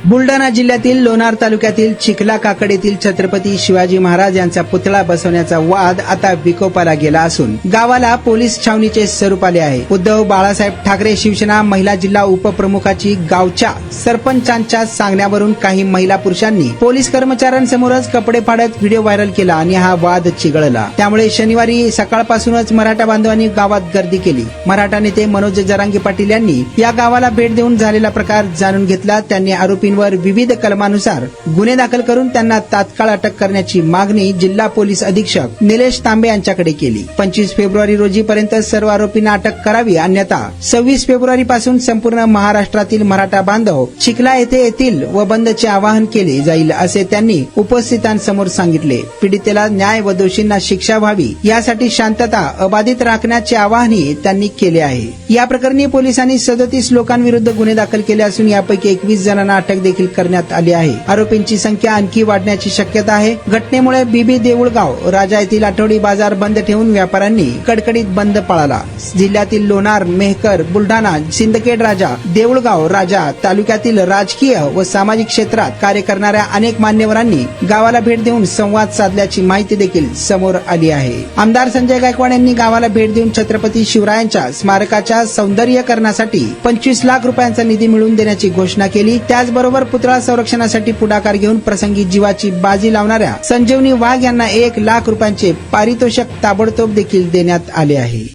बुलढाणा जिल्ह्यातील लोणार तालुक्यातील चिखला काकड येथील छत्रपती शिवाजी महाराज यांचा पुतळा बसवण्याचा वाद आता विकोपाला गेला असून गावाला पोलीस छावणीचे स्वरूप आले आहे। उद्धव बाळासाहेब ठाकरे शिवसेना महिला जिल्हा उपप्रमुखाची गावच्या सरपंचांच्या सांगण्यावरून काही महिला पुरुषांनी पोलीस कर्मचाऱ्यांसमोरच कपडे फाडत व्हिडिओ व्हायरल केला आणि हा वाद चिघळला। त्यामुळे शनिवारी सकाळपासूनच मराठा बांधवांनी गावात गर्दी केली। मराठा नेते मनोज जरांगे पाटील यांनी या गावाला भेट देऊन झालेला प्रकार जाणून घेतला। त्यांनी आरोपींवर विविध कलमानुसार गुन्हे दाखल करून त्यांना तात्काळ अटक करण्याची मागणी जिल्हा पोलीस अधीक्षक निलेश तांबे यांच्याकडे केली। 25 फेब्रुवारी रोजी पर्यंत सर्व आरोपींना अटक करावी, अन्यथा 26 फेब्रुवारी पासून संपूर्ण महाराष्ट्रातील मराठा बांधव चिखला येथे येतील व बंदचे आवाहन केले जाईल, असे त्यांनी उपस्थितांसमोर सांगितले। पीडितेला न्याय व दोषींना शिक्षा व्हावी यासाठी शांतता अबाधित राखण्याचे आवाहनही त्यांनी केले आहे। या प्रकरणी पोलिसांनी 37 लोकांविरुद्ध गुन्हे दाखल केले असून यापैकी 21 जणांना अटक देखील करण्यात आली आहे। आरोपींची संख्या आणखी वाढण्याची शक्यता आहे। घटनेमुळे बीबी देऊळगाव राजा येथील आठवडी बाजार बंद ठेवून व्यापाऱ्यांनी कडकडीत बंद पाळला। जिल्ह्यातील लोणार, मेहकर, बुलढाणा, सिंदखेड राजा, देऊळगाव राजा तालुक्यातील राजकीय व सामाजिक क्षेत्रात कार्य करणाऱ्या अनेक मान्यवरांनी गावाला भेट देऊन संवाद साधल्याची माहिती देखील समोर आली आहे। आमदार संजय गायकवाड यांनी गावाला भेट देऊन छत्रपती शिवरायांच्या स्मारकाच्या सौंदर्यीकरणासाठी 25 लाख रुपयांचा निधी मिळवून देण्याची घोषणा केली। त्याचबरोबर पुतळा संरक्षणासाठी पुढाकार घेऊन प्रसंगी जीवाची बाजी लावणाऱ्या संजीवनी वाघ यांना 1 लाख रुपयांचे पारितोषिक ताबडतोब देखील देण्यात आले आहे।